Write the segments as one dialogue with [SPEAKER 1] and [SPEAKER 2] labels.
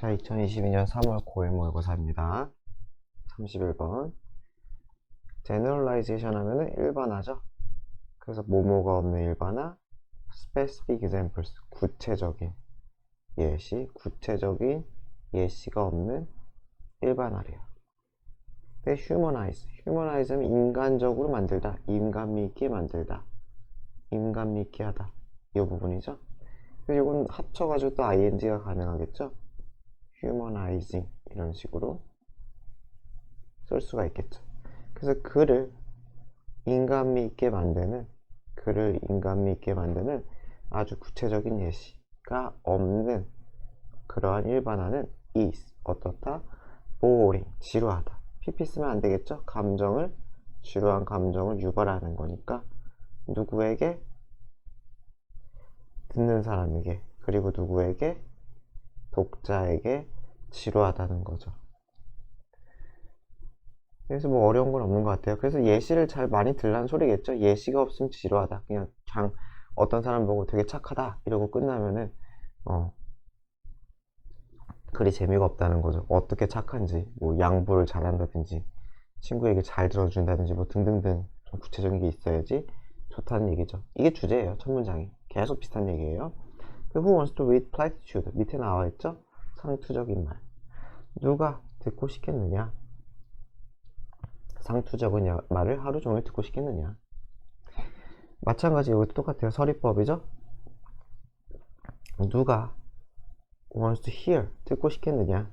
[SPEAKER 1] 자, 2022년 3월 9일 모의고사입니다. 31번. generalization 하면은 일반화죠. 그래서 뭐뭐가 없는 일반화, specific examples, 구체적인 예시, 구체적인 예시가 없는 일반화래요. 근데 humanize는 인간적으로 만들다, 인간미 있게 만들다, 인간미 있게 하다, 이 부분이죠. 그래서 이건 합쳐가지고 또 ing가 가능하겠죠. humanizing 이런 식으로 쓸 수가 있겠죠. 그래서 글을 인간미 있게 만드는 아주 구체적인 예시가 없는 그러한 일반화는 is 어떻다? boring 지루하다. pp 쓰면 안 되겠죠? 지루한 감정을 유발하는 거니까 누구에게? 듣는 사람에게, 그리고 누구에게? 독자에게 지루하다는 거죠. 그래서 뭐 어려운 건 없는 것 같아요. 그래서 예시를 잘 많이 들라는 소리겠죠. 예시가 없으면 지루하다. 그냥 어떤 사람 보고 되게 착하다 이러고 끝나면은 글이 재미가 없다는 거죠. 어떻게 착한지, 뭐 양보를 잘한다든지, 친구에게 잘 들어준다든지, 뭐 등등등 좀 구체적인 게 있어야지 좋다는 얘기죠. 이게 주제예요. 첫 문장이 계속 비슷한 얘기예요. Who wants to read platitude? 밑에 나와 있죠. 상투적인 말. 누가 듣고 싶겠느냐? 상투적인 말을 하루 종일 듣고 싶겠느냐? 마찬가지 여기도 똑같아요. 서리법이죠. 누가 wants to hear 듣고 싶겠느냐?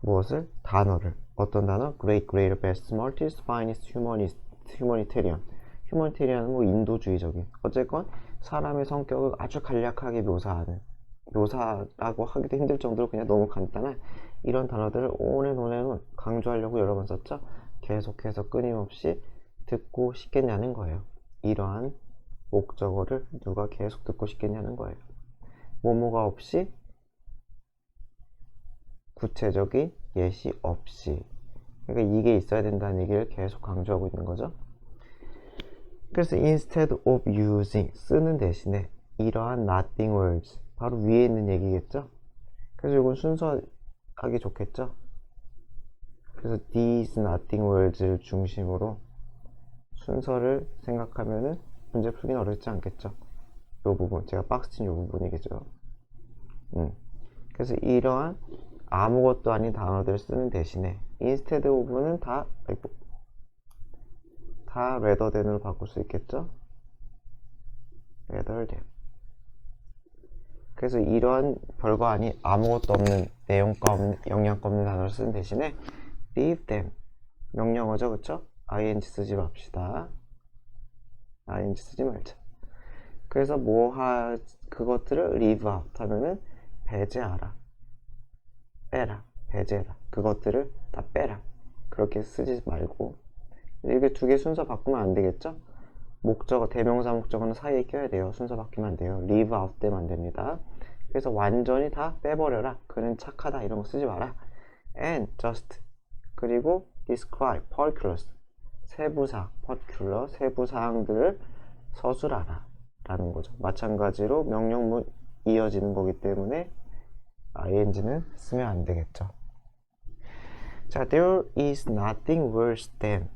[SPEAKER 1] 무엇을? 단어를. 어떤 단어? great, greater, best, smartest, finest, humanitarian. humanitarian은 뭐 인도주의적인. 어쨌건 사람의 성격을 아주 간략하게 묘사라고 하기도 힘들 정도로 그냥 너무 간단한 이런 단어들을 on and on 강조하려고 여러 번 썼죠. 계속해서 끊임없이 듣고 싶겠냐는 거예요. 이러한 목적어를 누가 계속 듣고 싶겠냐는 거예요. 뭐뭐가 없이, 구체적인 예시 없이. 그러니까 이게 있어야 된다는 얘기를 계속 강조하고 있는 거죠. 그래서 instead of using, 쓰는 대신에 이러한 nothing words, 바로 위에 있는 얘기겠죠. 그래서 이건 순서하기 좋겠죠. 그래서 these nothing words를 중심으로 순서를 생각하면은 문제 풀기는 어렵지 않겠죠. 이 부분, 제가 박스 친 이 부분이겠죠. 그래서 이러한 아무것도 아닌 단어들을 쓰는 대신에 instead of는 다 rather than으로 바꿀 수 있겠죠. rather than. 그래서 이러한 별거 아닌 아무것도 없는 내용과 없는 영양가 없는 단어를 쓰는 대신에 leave them, 명령어죠. 그쵸? ing 쓰지 맙시다. ing 쓰지 말자. 그래서 그것들을 leave out 하면은 배제하라, 빼라, 배제해라. 그것들을 다 빼라. 그렇게 쓰지 말고. 이렇게 두 개 순서 바꾸면 안 되겠죠? 목적어, 대명사 목적어는 사이에 껴야 돼요. 순서 바뀌면 안 돼요. leave out 되면 안 됩니다. 그래서 완전히 다 빼버려라. 그는 착하다. 이런 거 쓰지 마라. and just, 그리고 describe, particulars, 세부사항들을 서술하라 라는 거죠. 마찬가지로 명령문 이어지는 거기 때문에 ing는 쓰면 안 되겠죠. 자, there is nothing worse than,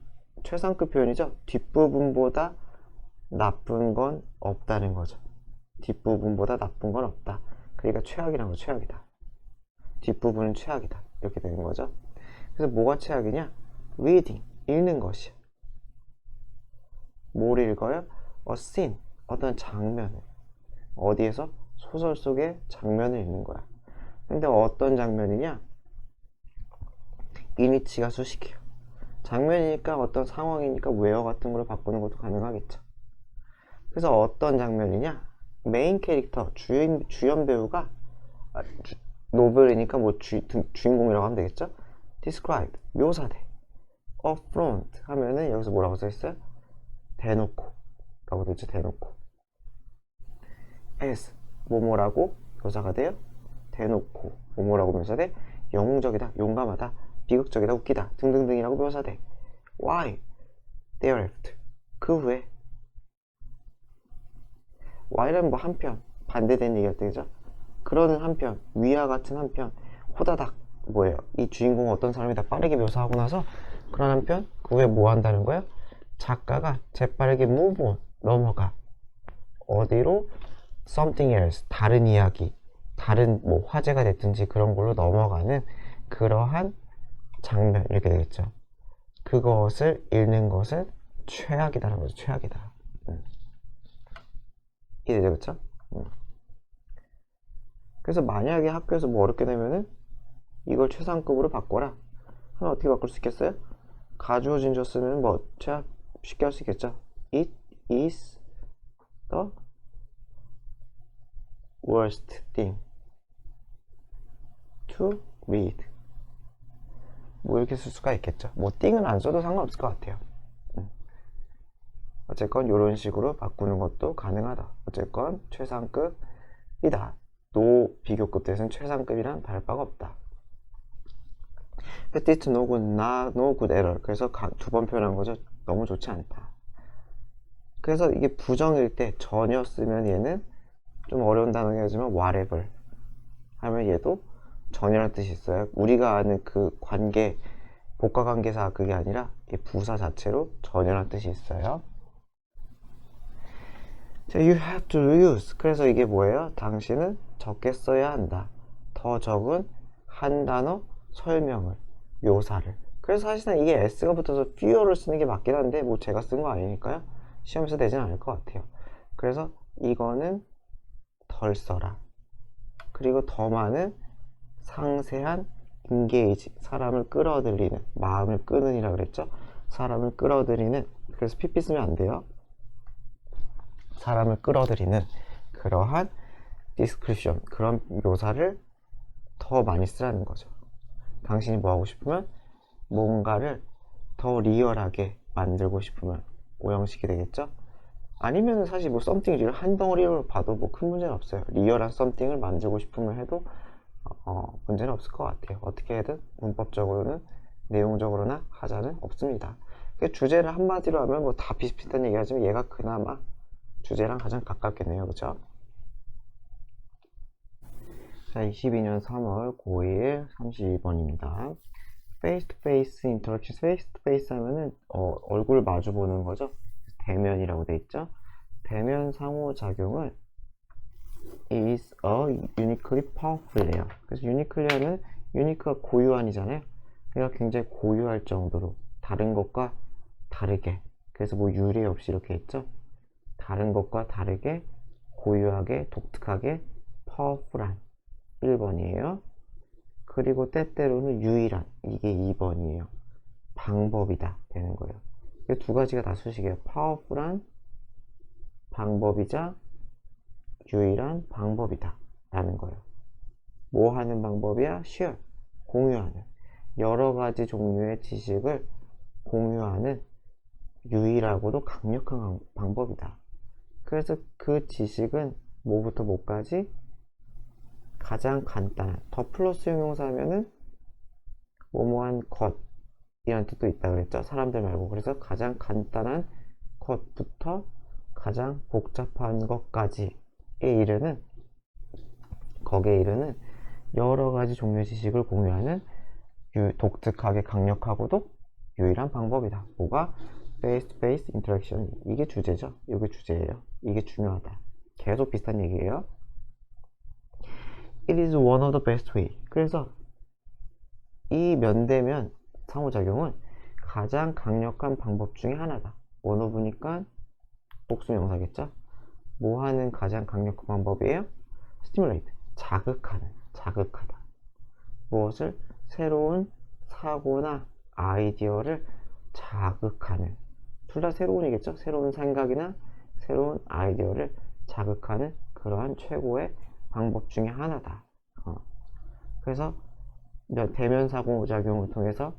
[SPEAKER 1] 최상급 표현이죠. 뒷부분보다 나쁜 건 없다는 거죠. 뒷부분보다 나쁜 건 없다. 그러니까 최악이란 거, 최악이다. 뒷부분은 최악이다. 이렇게 되는 거죠. 그래서 뭐가 최악이냐? reading, 읽는 것이야. 뭘 읽어요? a scene, 어떤 장면을. 어디에서? 소설 속의 장면을 읽는 거야. 근데 어떤 장면이냐? 이니치가 수식이에요. 장면이니까 어떤 상황이니까 where 같은 걸로 바꾸는 것도 가능하겠죠. 그래서 어떤 장면이냐? 메인 캐릭터, 주연 배우가 노벨이니까 뭐 주인공이라고 하면 되겠죠? describe, 묘사돼. affront 하면은 여기서 뭐라고 써있어요? 대놓고 라고 되죠. 대놓고. as, 뭐뭐라고 묘사가 돼요? 대놓고. 뭐뭐라고 묘사돼? 영웅적이다, 용감하다, 비극적이다, 웃기다 등등등이라고 묘사돼. why? thereafter, 그 후에. why는 뭐 한편 반대되는 얘기가 되죠. 그러는 한편, 위와 같은 한편, 호다닥 뭐예요? 이 주인공 어떤 사람이다 빠르게 묘사하고 나서 그런 한편 그 후에 뭐 한다는 거야? 작가가 재빠르게 move on, 넘어가. 어디로? something else, 다른 이야기, 다른 뭐 화제가 됐든지 그런 걸로 넘어가는 그러한 장면 이렇게 되겠죠. 그것을 읽는 것은 최악이다라는 거죠. 최악이다. 이해되죠? 그쵸? 그래서 만약에 학교에서 뭐 어렵게 되면은 이걸 최상급으로 바꿔라. 그럼 어떻게 바꿀 수 있겠어요? 가주어 진주어 쓰면 뭐 최악 쉽게 할 수 있겠죠. It is the worst thing to read. 뭐 이렇게 쓸 수가 있겠죠. 뭐 thing은 안 써도 상관없을 것 같아요. 어쨌건 이런 식으로 바꾸는 것도 가능하다. 어쨌건 최상급이다. 노 비교급 대신 최상급이란 다를 바가 없다. It's no good, not no good at all. 그래서 두 번 표현한 거죠. 너무 좋지 않다. 그래서 이게 부정일 때 전혀 쓰면 얘는 좀 어려운 단어긴 하지만 whatever 하면 얘도 전혀라는 뜻이 있어요. 우리가 아는 그 관계, 복과관계사 그게 아니라 이 부사 자체로 전혀라는 뜻이 있어요. 자, you have to use. 그래서 이게 뭐예요? 당신은 적게 써야 한다. 더 적은 한 단어 설명을, 묘사를. 그래서 사실은 이게 s가 붙어서 few를 쓰는 게 맞긴 한데 뭐 제가 쓴 거 아니니까요. 시험에서 되진 않을 것 같아요. 그래서 이거는 덜 써라. 그리고 더 많은 상세한 engage, 사람을 끌어들이는, 마음을 끄는 이라 그랬죠. 사람을 끌어들이는, 그래서 pp 쓰면 안 돼요. 사람을 끌어들이는 그러한 description, 그런 묘사를 더 많이 쓰라는 거죠. 당신이 뭐 하고 싶으면 뭔가를 더 리얼하게 만들고 싶으면 오형식이 되겠죠. 아니면 사실 뭐 something을 한 덩어리로 봐도 뭐 큰 문제는 없어요. 리얼한 something을 만들고 싶으면 해도 문제는 없을 것 같아요. 어떻게 해든 문법적으로는 내용적으로나 하자는 없습니다. 주제를 한마디로 하면 뭐 다 비슷비슷한 얘기 하지만 얘가 그나마 주제랑 가장 가깝겠네요. 그쵸? 자, 22년 3월 9일 32번입니다. face to face interaction. face to face 하면은 얼굴 마주 보는 거죠. 대면이라고 돼 있죠. 대면 상호작용은 is a uniquely powerful이에요. 그래서 uniquely 하면 unique가 고유한이잖아요. 그러니까 굉장히 고유할 정도로 다른 것과 다르게, 그래서 뭐 유례 없이 이렇게 있죠. 다른 것과 다르게 고유하게 독특하게 powerful한 1번이에요. 그리고 때때로는 유일한, 이게 2번이에요. 방법이다 되는 거예요. 이 두 가지가 다 수식이에요. powerful한 방법이자 유일한 방법이다 라는 거예요. 뭐 하는 방법이야? share, 공유하는, 여러 가지 종류의 지식을 공유하는 유일하고도 강력한 방법이다. 그래서 그 지식은 뭐부터 뭐까지? 가장 간단한, 더 플러스 형용사면은 뭐뭐한 것 이란 뜻도 있다 그랬죠. 사람들 말고. 그래서 가장 간단한 것부터 가장 복잡한 것까지에 이르는, 거기에 이르는 여러 가지 종류의 지식을 공유하는 독특하게 강력하고도 유일한 방법이다. 뭐가? face to face interaction. 이게 주제죠. 이게 주제예요. 이게 중요하다. 계속 비슷한 얘기예요. It is one of the best way. 그래서 이 면대면 상호작용은 가장 강력한 방법 중에 하나다. one of니까 복수명사겠죠? 뭐 하는 가장 강력한 방법이에요? stimulate, 자극하는, 자극하다. 무엇을? 새로운 사고나 아이디어를 자극하는, 둘 다 새로운이겠죠? 새로운 생각이나 새로운 아이디어를 자극하는 그러한 최고의 방법 중에 하나다. 그래서 대면 상호작용을 통해서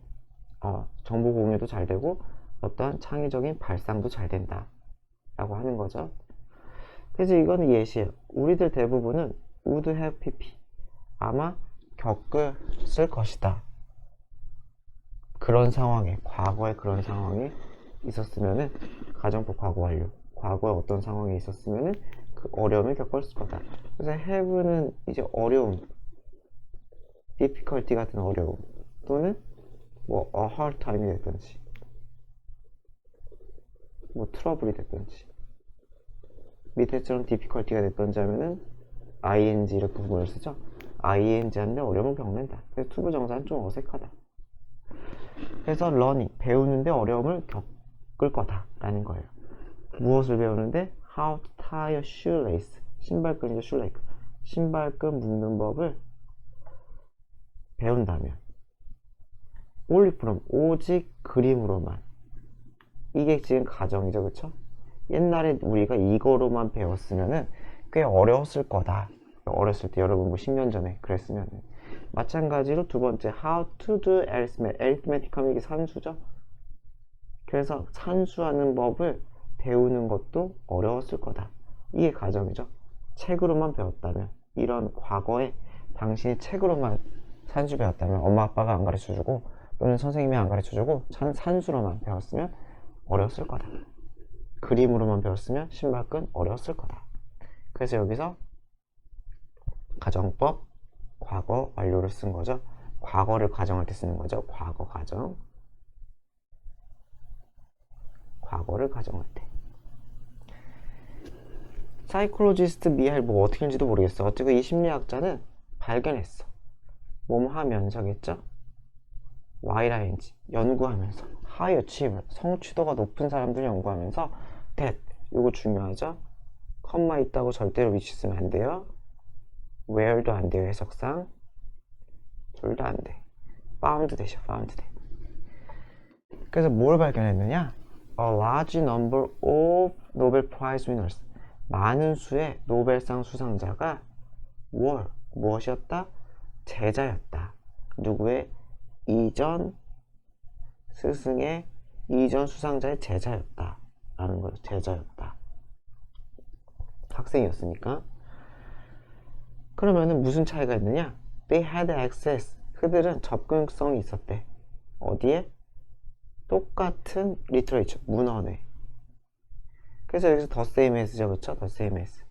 [SPEAKER 1] 정보 공유도 잘 되고 어떠한 창의적인 발상도 잘 된다 라고 하는 거죠. 그래서 이거는 예시예요. 우리들 대부분은 would have pp, 아마 겪었을 것이다. 그런 상황에, 과거에 그런 상황이 있었으면은, 가정법 과거 완료, 과거에 어떤 상황이 있었으면은 그 어려움을 겪었을 거다. 그래서 have는 이제 어려움, difficulty 같은 어려움, 또는 뭐 a hard time이 됐든지, 뭐 트러블이 됐든지, 밑에처럼 difficulty가 됐든지 하면은 ing를 부분을 쓰죠. ing 하는데 어려움을 겪는다. 그래서 투부 정사는 좀 어색하다. 그래서 learning, 배우는데 어려움을 겪을 거다 라는 거예요. 무엇을 배우는데? how to tie a shoelace, 신발끈이죠. shoelace, 신발끈 묶는 법을 배운다면, only from, 오직 그림으로만. 이게 지금 가정이죠. 그쵸? 옛날에 우리가 이거로만 배웠으면은 꽤 어려웠을 거다. 어렸을 때 여러분 뭐 10년 전에 그랬으면. 마찬가지로 두 번째 how to do arithmetic, arithmetic 하면 이게 산수죠. 그래서 산수하는 법을 배우는 것도 어려웠을 거다. 이게 가정이죠. 책으로만 배웠다면, 이런 과거에 당신이 책으로만 산수 배웠다면, 엄마 아빠가 안 가르쳐주고 또는 선생님이 안 가르쳐주고 산수로만 배웠으면 어려웠을 거다. 그림으로만 배웠으면 신발끈 어려웠을 거다. 그래서 여기서 가정법, 과거 완료를 쓴 거죠. 과거를 가정할 때 쓰는 거죠. 과거 가정. 과거를 가정할 때. 사이콜로지스트 미하일 뭐 어떻게 했는지도 모르겠어. 어쨌든 이 심리학자는 발견했어. 뭐뭐 하면서겠죠? Y라인지 연구하면서 high achiever, 성취도가 높은 사람들 연구하면서 that, 요거 중요하죠? 컴마 있다고 절대로 위치 쓰면 안 돼요. where도 안 돼요. 해석상 둘 다 안 돼. found 되죠. found 돼. 그래서 뭘 발견했느냐? A large number of Nobel Prize winners, 많은 수의 노벨상 수상자가 무엇이었다? 제자였다. 누구의? 이전 스승의, 이전 수상자의 제자였다 라는 거죠. 제자였다. 학생이었으니까. 그러면은 무슨 차이가 있느냐? They had access, 그들은 접근성이 있었대. 어디에? 똑같은 literature, 문헌에. 그래서 여기서 the same as죠. 그쵸? the same as,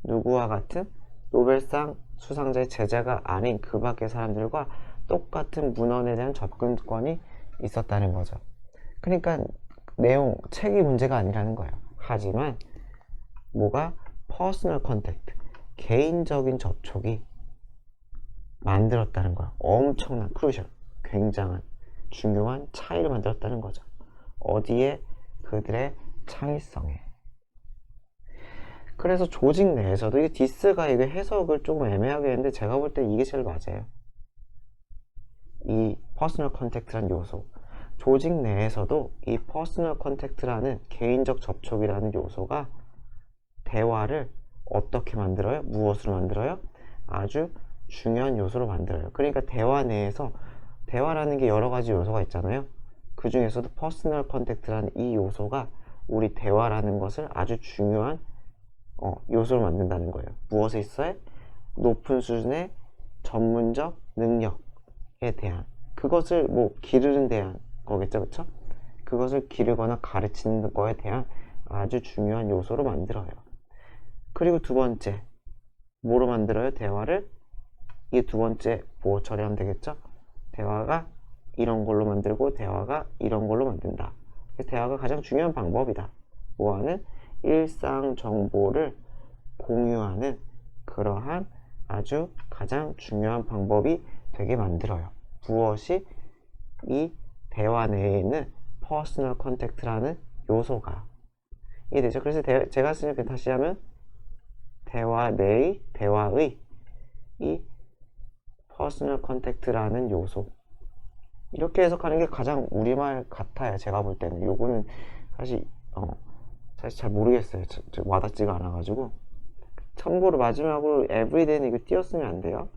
[SPEAKER 1] 누구와 같은? 노벨상 수상자의 제자가 아닌 그 밖의 사람들과 똑같은 문헌에 대한 접근권이 있었다는 거죠. 그러니까 내용, 책이 문제가 아니라는 거예요. 하지만 뭐가? personal contact, 개인적인 접촉이 만들었다는 거야. 엄청난 crucial, 굉장한 중요한 차이를 만들었다는 거죠. 어디에? 그들의 창의성에. 그래서 조직 내에서도, 이게 디스가 이게 해석을 조금 애매하게 했는데 제가 볼 때 이게 제일 맞아요. 이 퍼스널 컨택트라는 요소, 조직 내에서도 이 퍼스널 컨택트라는 개인적 접촉이라는 요소가 대화를 어떻게 만들어요? 무엇으로 만들어요? 아주 중요한 요소로 만들어요. 그러니까 대화 내에서, 대화라는 게 여러 가지 요소가 있잖아요. 그 중에서도 퍼스널 컨택트라는 이 요소가 우리 대화라는 것을 아주 중요한 요소로 만든다는 거예요. 무엇에 있어요? 높은 수준의 전문적 능력에 대한, 그것을 뭐 기르는 대한 거겠죠. 그쵸? 그것을 기르거나 가르치는 거에 대한 아주 중요한 요소로 만들어요. 그리고 두 번째, 뭐로 만들어요? 대화를? 이게 두 번째 뭐 처리하면 되겠죠? 대화가 이런 걸로 만들고 대화가 이런 걸로 만든다. 그래서 대화가 가장 중요한 방법이다. 뭐하는? 일상 정보를 공유하는 그러한 아주 가장 중요한 방법이 되게 만들어요. 무엇이? 이 대화 내에 있는 퍼스널 컨택트라는 요소가. 이해되죠? 그래서 제가 쓰는 그 다시 하면 대화 내의, 대화의 이 퍼스널 컨택트라는 요소, 이렇게 해석하는 게 가장 우리말 같아요. 제가 볼 때는. 요거는 사실 잘 모르겠어요. 와닿지가 않아가지고. 참고로 마지막으로 everyday는 이거 띄었으면 안 돼요.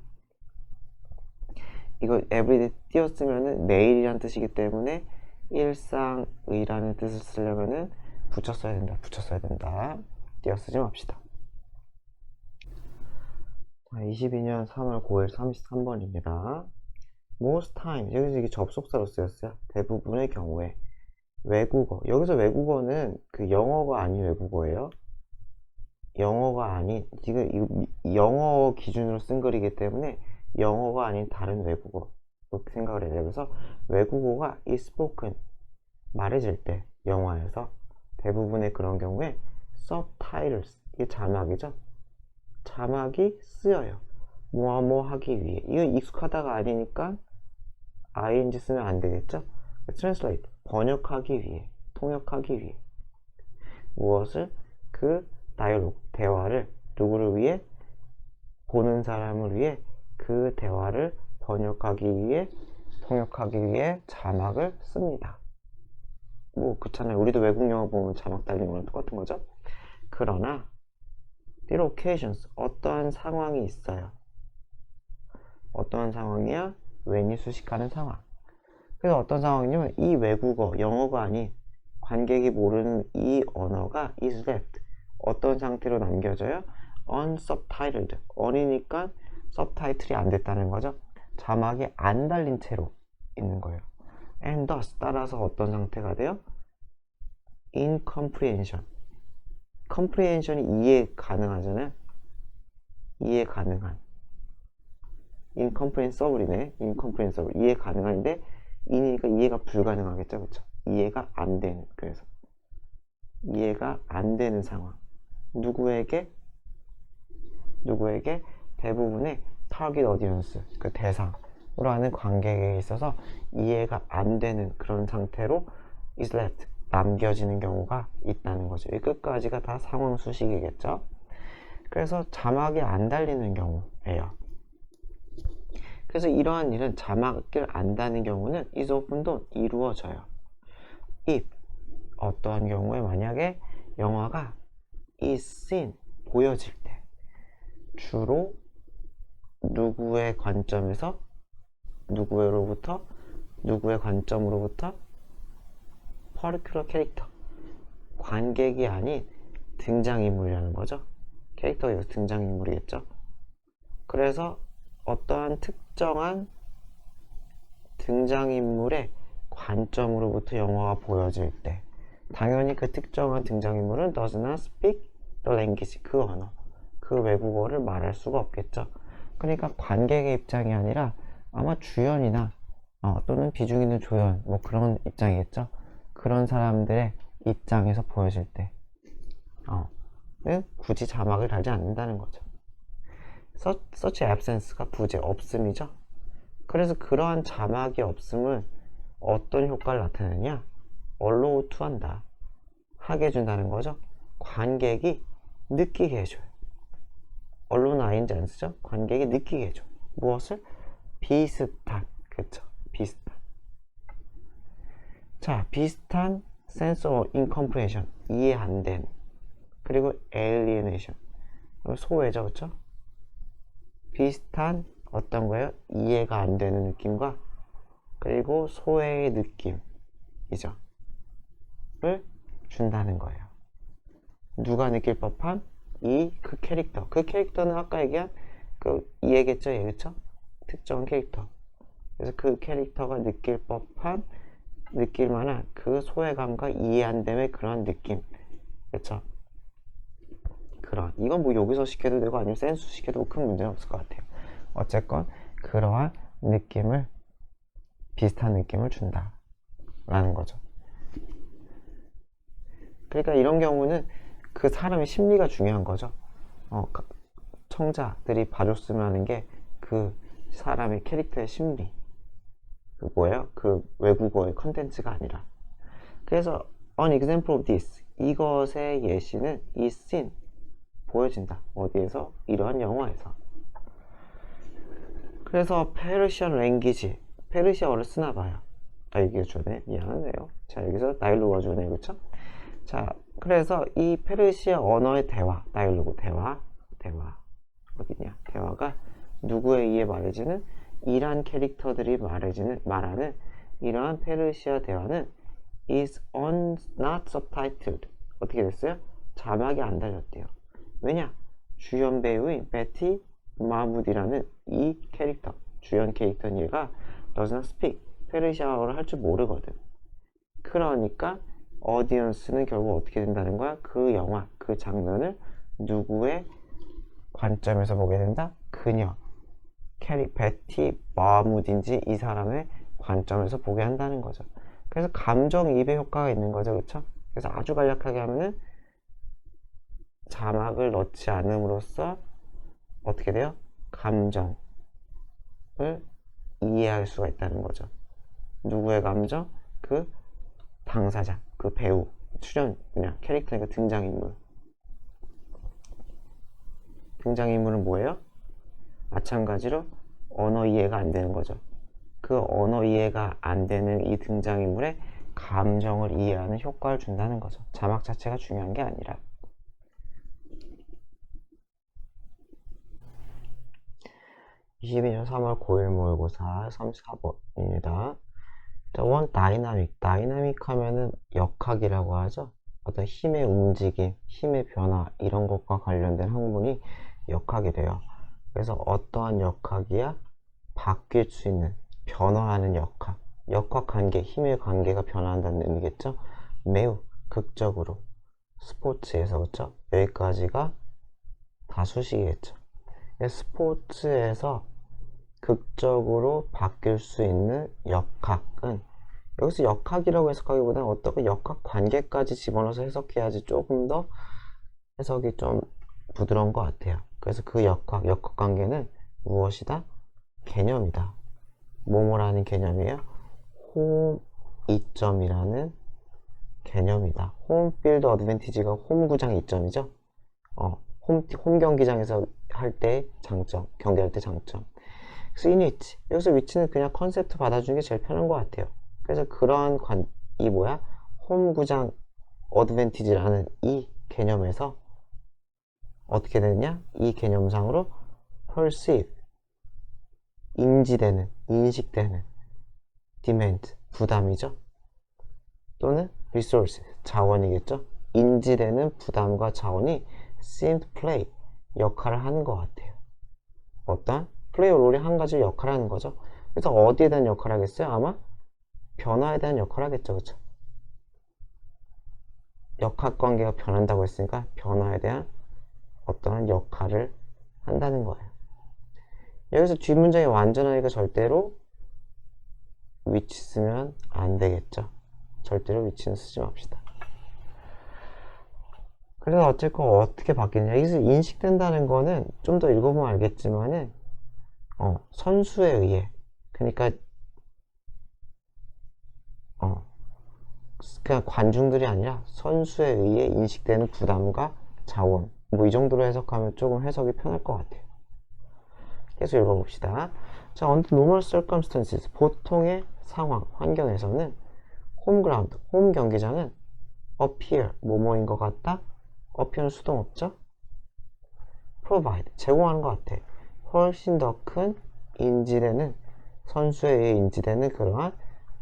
[SPEAKER 1] 이거 everyday 띄었으면은 매일이란 뜻이기 때문에 일상의라는 뜻을 쓰려면은 붙였어야 된다. 붙였어야 된다. 띄어쓰지 맙시다. 22년 3월 9일 33번입니다. Most times, 여기서 이게 접속사로 쓰였어요. 대부분의 경우에. 외국어, 여기서 외국어는 그 영어가 아닌 외국어예요. 영어가 아닌, 지금 영어 기준으로 쓴 글이기 때문에 영어가 아닌 다른 외국어 그렇게 생각을 해야 돼요. 그래서 외국어가 is spoken, 말해질 때 영화에서 대부분의 그런 경우에 subtitles, 이게 자막이죠. 자막이 쓰여요. 뭐 하기 위해. 이거 익숙하다가 아니니까 ing 쓰면 안 되겠죠. translate, 번역하기 위해, 통역하기 위해. 무엇을? 그 다이얼로그, 대화를 누구를 위해? 보는 사람을 위해 그 대화를 번역하기 위해, 통역하기 위해 자막을 씁니다. 뭐 그렇잖아요. 우리도 외국 영화 보면 자막 달린 거랑 똑같은 거죠. 그러나 there are occasions, 어떠한 상황이 있어요. 어떠한 상황이야? when이 수식하는 상황. 그래서 어떤 상황이냐면 이 외국어, 영어가 아닌 관객이 모르는 이 언어가 is left, 어떤 상태로 남겨져요? unsubtitled, 어리니까 서브타이틀이 안 됐다는 거죠. 자막이 안 달린 채로 있는 거예요. and thus, 따라서 어떤 상태가 돼요? incomprehension, comprehension이 이해 가능하잖아요. 이해 가능한, incomprehensible이네. incomprehensible, 이해 가능한데 이니까 이해가 불가능하겠죠. 그쵸? 이해가 안 되는, 그래서 이해가 안 되는 상황. 누구에게? 대부분의 타깃 어디언스, 그 대상으로 하는 관객에 있어서 이해가 안 되는 그런 상태로 is left, 남겨지는 경우가 있다는 거죠. 이 끝까지가 다 상황 수식이겠죠. 그래서 자막이 안 달리는 경우예요. 그래서 이러한 일은, 자막을 안 다는 경우는 is often도 이루어져요. if, 어떠한 경우에 만약에 영화가 is seen, 보여질 때 주로 누구의 관점에서, 누구의 관점으로부터 particular character, 관객이 아닌 등장인물이라는 거죠. 캐릭터가 여기서 등장인물이겠죠. 그래서 어떠한 특정한 등장인물의 관점으로부터 영화가 보여질 때 당연히 그 특정한 등장인물은 does not speak the language, 그 언어, 그 외국어를 말할 수가 없겠죠. 그러니까 관객의 입장이 아니라 아마 주연이나 또는 비중 있는 조연, 뭐 그런 입장이겠죠. 그런 사람들의 입장에서 보여질 때 굳이 자막을 달지 않는다는 거죠. such absence가 부재, 없음이죠. 그래서 그러한 자막이 없음은 어떤 효과를 나타내느냐? allow to 한다, 하게 해준다는 거죠. 관객이 느끼게 해줘요. allow는 ing 안 쓰죠? 관객이 느끼게 해줘. 무엇을? 비슷한, 그쵸? 비슷한. 자, 비슷한 sense of incomprehension, 이해 안 된. 그리고 alienation, 소외죠, 그쵸? 비슷한 어떤 거예요? 이해가 안 되는 느낌과 그리고 소외의 느낌이죠. 를 준다는 거예요. 누가 느낄 법한? 그 캐릭터. 그 캐릭터는 아까 얘기한 그 얘겠죠, 그쵸? 특정한 캐릭터. 그래서 그 캐릭터가 느낄 만한 그 소외감과 이해 안 됨의 그런 느낌. 그쵸? 이건 뭐 여기서 시켜도 되고 아니면 센스 시켜도 큰 문제는 없을 것 같아요. 어쨌건 그러한 느낌을, 비슷한 느낌을 준다 라는 거죠. 그러니까 이런 경우는 그 사람의 심리가 중요한 거죠. 청자들이 봐줬으면 하는 게 그 사람의 캐릭터의 심리, 그 뭐예요? 그 외국어의 컨텐츠가 아니라. 그래서 an example of this, 이것의 예시는 is seen, 보여진다. 어디에서? 이러한 영화에서. 그래서 페르시안 랭귀지, 페르시아어를 쓰나 봐요. 이게 주네. 미안하네요. 자, 여기서 다이얼로그가 주네. 그쵸? 자, 그래서 이 페르시아 언어의 대화, 다이얼로그, 대화 어디냐? 대화가 누구에 의해 말해지는? 이란 캐릭터들이 말하는 이러한 페르시아 대화는 is not subtitled. 어떻게 됐어요? 자막이 안 달렸대요. 왜냐? 주연 배우인 베티 마무디라는 이 캐릭터, 주연 캐릭터는 얘가 does not speak, 페르시아어를 할 줄 모르거든. 그러니까 어디언스는 결국 어떻게 된다는 거야? 그 영화, 그 장면을 누구의 관점에서 보게 된다? 그녀, 베티 마무딘지 이 사람의 관점에서 보게 한다는 거죠. 그래서 감정이입의 효과가 있는 거죠. 그렇죠? 그래서 아주 간략하게 하면은 자막을 넣지 않음으로써 어떻게 돼요? 감정을 이해할 수가 있다는 거죠. 누구의 감정? 그 당사자, 그 배우, 출연, 그냥 캐릭터니까 등장인물. 등장인물은 뭐예요? 마찬가지로 언어 이해가 안 되는 거죠. 그 언어 이해가 안 되는 이 등장인물의 감정을 이해하는 효과를 준다는 거죠. 자막 자체가 중요한 게 아니라. 22년 3월 고1 모의고사 34번입니다. 원 다이나믹. 다이나믹 하면은 역학이라고 하죠. 어떤 힘의 움직임, 힘의 변화 이런 것과 관련된 학문이 역학이 돼요. 그래서 어떠한 역학이야? 바뀔 수 있는, 변화하는 역학. 역학 관계, 힘의 관계가 변화한다는 의미겠죠? 매우 극적으로. 스포츠에서, 그쵸? 여기까지가 다 수식이겠죠. 스포츠에서 극적으로 바뀔 수 있는 역학은, 여기서 역학이라고 해석하기보다는 어떤 역학 관계까지 집어넣어서 해석해야지 조금 더 해석이 좀 부드러운 것 같아요. 그래서 그 역학 관계는 무엇이다? 개념이다. 뭐뭐라는 개념이에요? 홈 이점이라는 개념이다. 홈필드 어드밴티지가 홈 구장 이점이죠. 홈 경기장에서 할 때 장점, 경기할 때 장점. 그래서 인위치, 여기서 위치는 그냥 컨셉트 받아주는 게 제일 편한 것 같아요. 그래서 그러한 이 뭐야? 홈 구장 어드밴티지라는 이 개념에서 어떻게 되느냐? 이 개념상으로 perceive, 인지되는, 인식되는, demand, 부담이죠. 또는 resource, 자원이겠죠. 인지되는 부담과 자원이 seem to play, 역할을 하는 것 같아요. 어떤? 플레이 롤이 한 가지 역할을 하는 거죠. 그래서 어디에 대한 역할을 하겠어요? 아마 변화에 대한 역할을 하겠죠. 그렇죠? 역학관계가 변한다고 했으니까 변화에 대한 어떠한 역할을 한다는 거예요. 여기서 뒷문장이 완전하니까 절대로 위치 쓰면 안 되겠죠. 절대로 위치는 쓰지 맙시다. 그래서 어쨌건 어떻게 바뀌느냐. 여기서 인식된다는 거는 좀 더 읽어보면 알겠지만은 선수에 의해, 그러니까 그냥 관중들이 아니라 선수에 의해 인식되는 부담과 자원, 뭐 이 정도로 해석하면 조금 해석이 편할 것 같아요. 계속 읽어봅시다. 자, under normal circumstances, 보통의 상황, 환경에서는 홈 그라운드, 홈 경기장은 appear, 뭐뭐인 것 같다. appear는 수동없죠. provide, 제공하는 것 같아. 훨씬 더 큰 인지되는, 선수에 의해 인지되는 그러한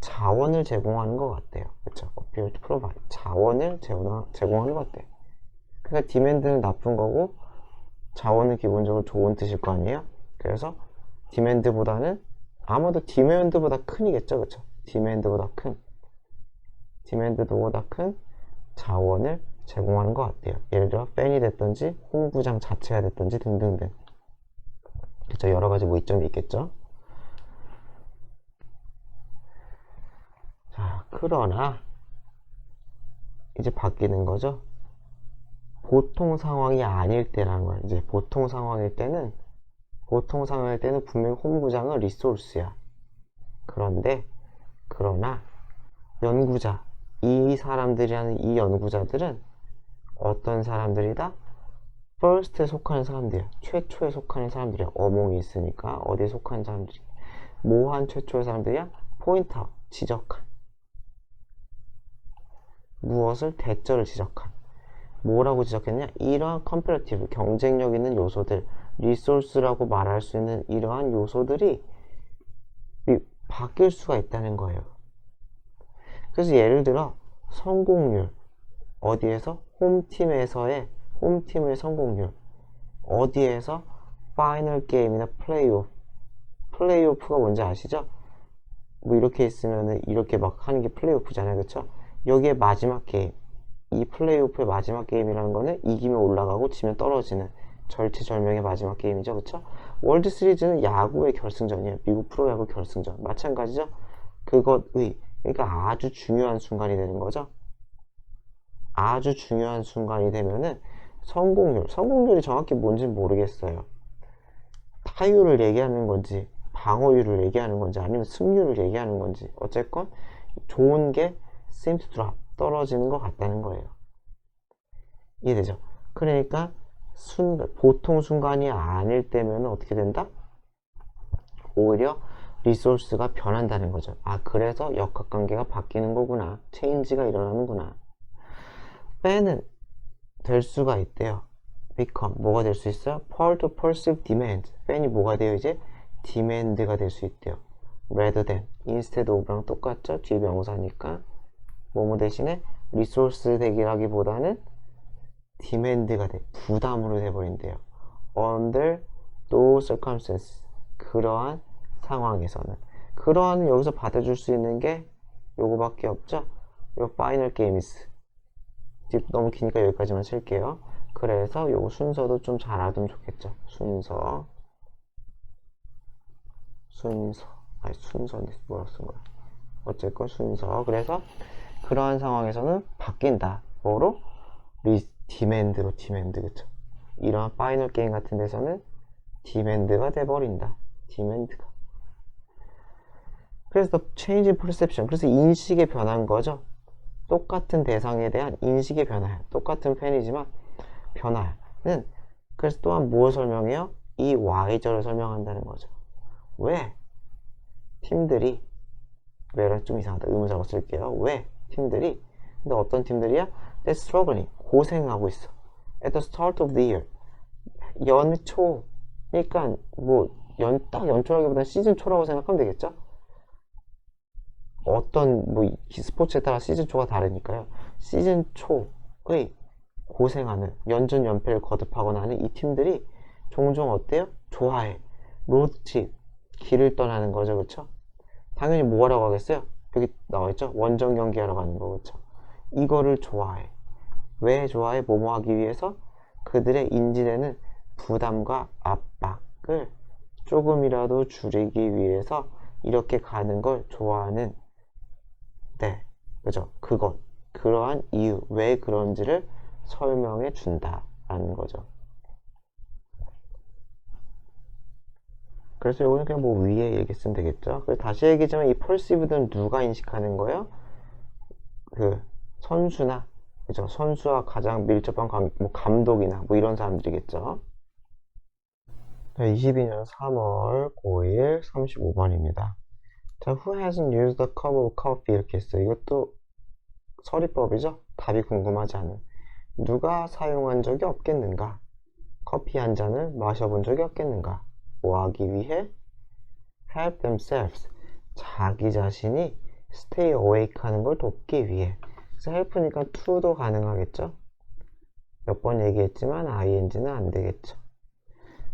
[SPEAKER 1] 자원을 제공하는 것 같아요. 그렇죠? appear to provide, 자원을 제공하는 것 같아요. 그러니까 demand는 나쁜 거고 자원은 기본적으로 좋은 뜻일 거 아니에요? 그래서 demand보다는 아마도 demand보다 큰이겠죠. 그렇죠? demand보다 큰, demand보다 큰 자원을 제공하는 것 같아요. 예를 들어 팬이 됐든지 홈구장 자체가 됐든지 등등등. 그렇죠? 여러 가지 뭐 이점이 있겠죠. 자, 그러나 이제 바뀌는 거죠. 보통 상황이 아닐 때라는 거예요. 이제 보통 상황일 때는 분명히 홈구장은 리소스야. 그러나 연구자, 이 사람들이라는 이 연구자들은 어떤 사람들이다? first에 속하는 사람들이야. 최초에 속하는 사람들이야. 어몽이 있으니까 어디에 속하는 사람들이. 뭐한 최초의 사람들이야? 포인터, 지적한. 무엇을? 대절을 지적한. 뭐라고 지적했냐? 이러한 컴퍼레티브, 경쟁력 있는 요소들, 리소스라고 말할 수 있는 이러한 요소들이 바뀔 수가 있다는 거예요. 그래서 예를 들어 성공률, 어디에서? 홈팀의 성공률, 어디에서? 파이널 게임이나 플레이오프가 뭔지 아시죠? 뭐 이렇게 있으면은 이렇게 막 하는 게 플레이오프잖아요. 그쵸? 여기에 마지막 게임, 이 플레이오프의 마지막 게임이라는 거는 이기면 올라가고 지면 떨어지는 절체절명의 마지막 게임이죠. 그쵸? 월드 시리즈는 야구의 결승전이에요. 미국 프로야구 결승전. 마찬가지죠? 그러니까 아주 중요한 순간이 되는 거죠. 아주 중요한 순간이 되면은 성공률이 정확히 뭔지는 모르겠어요. 타율을 얘기하는 건지, 방어율을 얘기하는 건지, 아니면 승률을 얘기하는 건지, 어쨌건 좋은 게 seem to drop, 떨어지는 것 같다는 거예요. 이해되죠? 그러니까 보통 순간이 아닐 때면 어떻게 된다? 오히려 리소스가 변한다는 거죠. 아, 그래서 역학관계가 바뀌는 거구나. 체인지가 일어나는구나. 빼는 될 수가 있대요. become 뭐가 될 수 있어요? power to perceive demand. 팬이 뭐가 돼요? 이제 demand가 될 수 있대요. rather than, instead of랑 똑같죠? 뒤에 명사니까 뭐뭐 대신에 resource 되기라기보다는 demand가 돼. 부담으로 돼버린대요. under those circumstances. 그러한 상황에서는. 그러한 여기서 받아줄 수 있는 게 요거밖에 없죠? 요 final game is. 너무 기니까 여기까지만 칠게요. 그래서 요 순서도 좀 잘 알아두면 좋겠죠. 순서인데 뭐라고 쓴 거야. 어쨌건 순서. 그래서 그러한 상황에서는 바뀐다. 뭐로? 디맨드로 디맨드. 그쵸? 이러한 파이널 게임 같은 데서는 디맨드가 돼버린다. 디맨드가. 그래서 change in perception. 그래서 인식의 변화인 거죠. 똑같은 대상에 대한 인식의 변화. 똑같은 팬이지만 변화는 그래서 또한 무엇을 설명해요? 이 Y절을 설명한다는 거죠. 왜 팀들이 왜는 좀 이상하다. 의문사로 쓸게요. 왜 팀들이 근데 어떤 팀들이야? They're struggling. 고생하고 있어. At the start of the year. 연초. 그러니까 딱 연초라기보다는 시즌 초라고 생각하면 되겠죠? 어떤 스포츠에 따라 시즌 초가 다르니까요. 시즌 초의 고생하는 연전연패를 거듭하거나 하는 이 팀들이 종종 어때요? 좋아해. 로드트립 길을 떠나는 거죠. 그쵸? 당연히 뭐 하러 가겠어요? 여기 나와있죠? 원정 경기하러 가는 거. 그쵸? 이거를 좋아해. 왜 좋아해? 뭐뭐 하기 위해서? 그들의 인지되는 부담과 압박을 조금이라도 줄이기 위해서 이렇게 가는 걸 좋아하는 그죠? 그러한 이유, 왜 그런지를 설명해 준다라는 거죠. 그래서 이거는 그냥 위에 얘기 쓰면 되겠죠. 그래서 다시 얘기하자면 이 perceive는 누가 인식하는 거예요? 선수나, 그죠? 선수와 가장 밀접한 감독이나 이런 사람들이겠죠. 22년 3월 5일 35번입니다. 자, who hasn't used a cup of coffee? 이렇게 했어요. 이것도 서리법이죠? 답이 궁금하지 않은. 누가 사용한 적이 없겠는가? 커피 한 잔을 마셔본 적이 없겠는가? 뭐 하기 위해? help themselves. 자기 자신이 stay awake 하는 걸 돕기 위해. 그래서 help니까 to도 가능하겠죠? 몇 번 얘기했지만 ing는 안 되겠죠.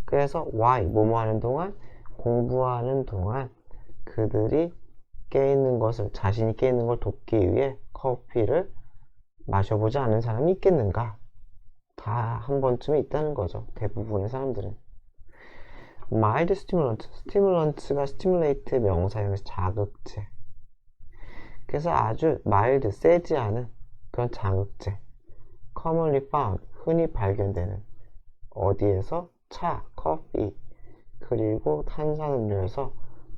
[SPEAKER 1] 그래서 why? 뭐뭐 하는 동안? 공부하는 동안 그들이 자신이 깨있는 걸 돕기 위해 커피를 마셔보지 않은 사람이 있겠는가? 다 한 번쯤에 있다는 거죠. 대부분의 사람들은. mild stimulant. stimulants가 stimulate의 명사형에서 자극제. 그래서 아주 mild, 세지 않은 그런 자극제. commonly found, 흔히 발견되는. 어디에서? 차, 커피, 그리고 탄산음료에서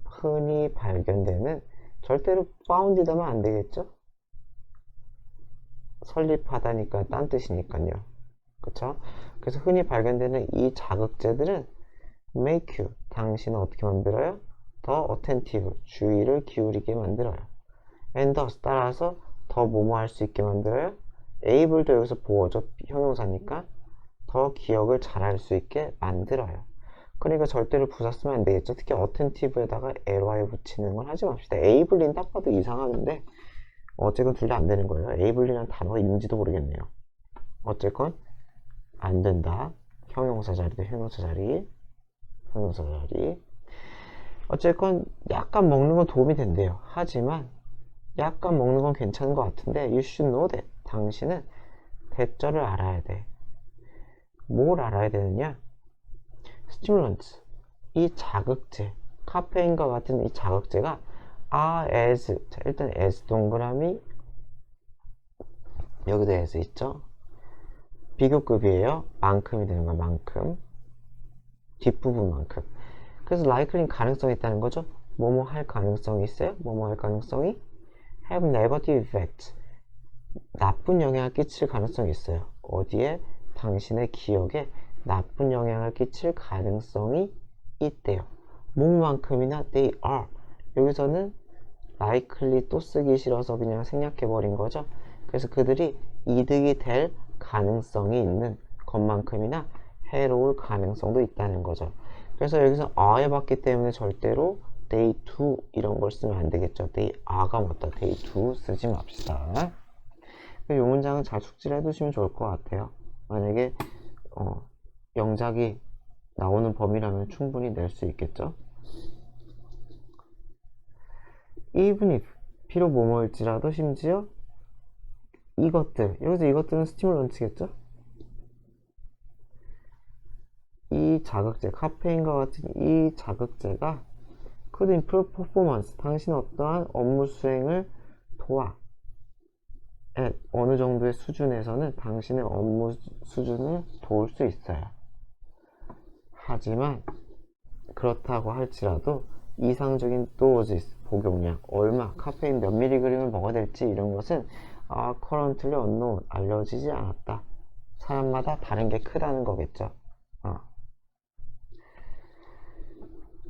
[SPEAKER 1] 흔히 발견되는 절대로 found이라면 안 되겠죠? 설립하다니까 딴 뜻이니까요. 그쵸? 그래서 흔히 발견되는 이 자극제들은 make you, 당신은 어떻게 만들어요? 더 attentive, 주의를 기울이게 만들어요. and thus, 따라서 더 뭐뭐 할 수 있게 만들어요? able도 여기서 보어죠. 형용사니까 더 기억을 잘할 수 있게 만들어요. 그러니까 절대로 부사 쓰면 안 되겠죠. 특히 attentive에다가 ly 붙이는 건 하지 맙시다. able는 딱 봐도 이상하는데 어쨌건 둘 다 안 되는 거예요. able라는 단어가 있는지도 모르겠네요. 어쨌건 안 된다. 형용사 자리도 형용사 자리. 어쨌건 약간 먹는 건 도움이 된대요. 하지만 약간 먹는 건 괜찮은 것 같은데 you should know that. 당신은 대절을 알아야 돼. 뭘 알아야 되느냐? 스티뮬런트, 이 자극제, 카페인과 같은 이 자극제가 are as, 자, 일단 as 동그라미, 여기도 as 있죠? 비교급이에요. 만큼이 되는 거야, 만큼. 뒷부분만큼. 그래서 likely는 가능성이 있다는 거죠. 뭐뭐 할 가능성이 있어요? 뭐뭐 할 가능성이 have negative effect, 나쁜 영향을 끼칠 가능성이 있어요. 어디에? 당신의 기억에 나쁜 영향을 끼칠 가능성이 있대요. 뭐만큼이나 they are. 여기서는 likely 또 쓰기 싫어서 그냥 생략해버린 거죠. 그래서 그들이 이득이 될 가능성이 있는 것만큼이나 해로울 가능성도 있다는 거죠. 그래서 여기서 are 해봤기 때문에 절대로 they do 이런 걸 쓰면 안 되겠죠. they are가 맞다. they do 쓰지 맙시다. 이 문장은 잘 숙지를 해두시면 좋을 것 같아요. 만약에 영작이 나오는 범위라면 충분히 낼 수 있겠죠. even if, 비록 뭐뭐일지라도, 심지어 이것들, 여기서 이것들은 스티뮬런트겠죠. 이 자극제, 카페인과 같은 이 자극제가 could improve performance, 당신 어떠한 업무 수행을 도와. 어느 정도의 수준에서는 당신의 업무 수준을 도울 수 있어요. 하지만 그렇다고 할지라도 이상적인 doses, 복용량, 얼마, 카페인 몇 밀리그램을 먹어야 될지 이런 것은 currently unknown, 알려지지 않았다. 사람마다 다른 게 크다는 거겠죠.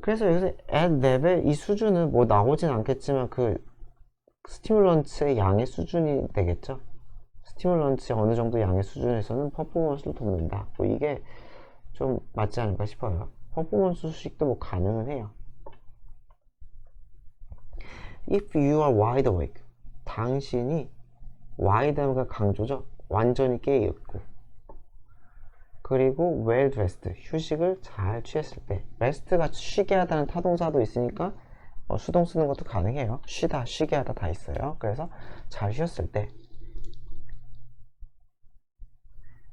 [SPEAKER 1] 그래서 여기서 at level, 이 수준은 뭐 나오진 않겠지만 그 스티뮬런트의 양의 수준이 되겠죠. 스티뮬런트의 어느 정도 양의 수준에서는 퍼포먼스를 돕는다. 뭐 이게 좀 맞지 않을까 싶어요. 퍼포먼스 수식도 뭐 가능은 해요. If you are wide awake, 당신이 wide가 강조죠. 완전히 깨어있고, 그리고 well dressed, 휴식을 잘 취했을 때. rest가 쉬게 하다는 타동사도 있으니까 수동 쓰는 것도 가능해요. 쉬다, 쉬게 하다 다 있어요. 그래서 잘 쉬었을 때.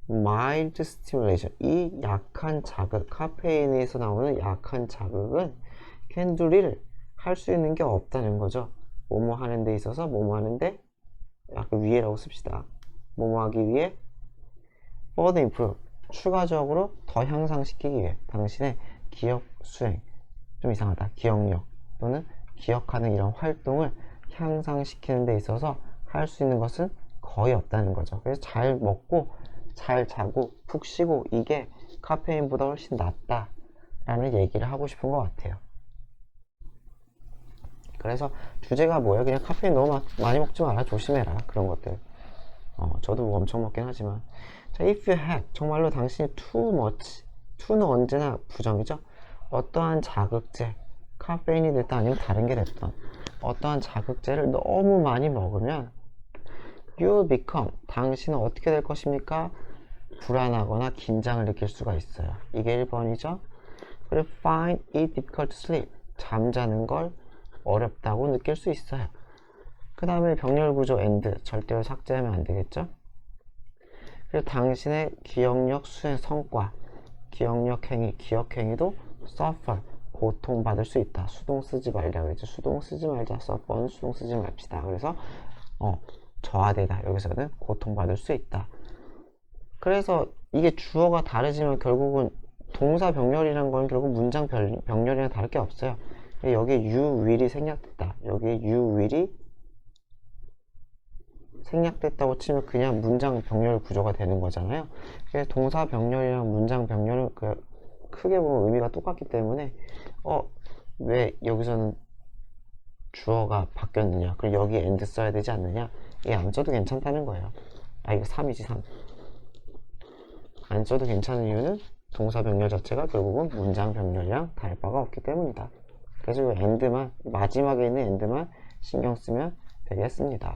[SPEAKER 1] mild stimulation, 이 약한 자극, 카페인에서 나오는 약한 자극은 can do little, 할 수 있는 게 없다는 거죠. 뭐뭐 하는 데 있어서 뭐뭐 하는데, 약간 위에라고 씁시다. 뭐뭐 하기 위해 further improve, 추가적으로 더 향상시키기 위해 당신의 기억 수행, 좀 이상하다, 기억력 또는 기억하는 이런 활동을 향상시키는 데 있어서 할 수 있는 것은 거의 없다는 거죠. 그래서 잘 먹고 잘 자고 푹 쉬고 이게 카페인보다 훨씬 낫다 라는 얘기를 하고 싶은 것 같아요. 그래서 주제가 뭐예요? 그냥 카페인 너무 많이 먹지 마라, 조심해라, 그런 것들. 저도 뭐 엄청 먹긴 하지만. 자, if you had, 정말로 당신이 too much, to는 언제나 부정이죠. 어떠한 자극제, 카페인이 됐든 아니면 다른 게 됐든 어떠한 자극제를 너무 많이 먹으면 you become, 당신은 어떻게 될 것입니까? 불안하거나 긴장을 느낄 수가 있어요. 이게 1번이죠. 그리고 find it difficult to sleep, 잠자는 걸 어렵다고 느낄 수 있어요. 그 다음에 병렬구조 and, 절대로 삭제하면 안 되겠죠. 그리고 당신의 기억력 수행 성과, 기억력 행위, 기억 행위도 suffer, 고통받을 수 있다. 수동 쓰지 말자 그랬죠. 수동 쓰지 말자. suffer는 수동 쓰지 맙시다. 그래서 저하되다. 여기서는 고통받을 수 있다. 그래서 이게 주어가 다르지만 결국은 동사 병렬이란 건 결국 문장 병렬이랑 다를 게 없어요. 여기에 you will이 생략됐다. 여기에 you will이 생략됐다고 치면 그냥 문장 병렬 구조가 되는 거잖아요. 그래서 동사 병렬이랑 문장 병렬은 크게 보면 의미가 똑같기 때문에 왜 여기서는 주어가 바뀌었느냐, 그리고 여기에 and 써야 되지 않느냐, 이게 안 써도 괜찮다는 거예요. 이거 3이지 3. 안 써도 괜찮은 이유는 동사 병렬 자체가 결국은 문장 병렬이랑 다를 바가 없기 때문이다. 그래서 이 and만, 마지막에 있는 and만 신경 쓰면 되겠습니다.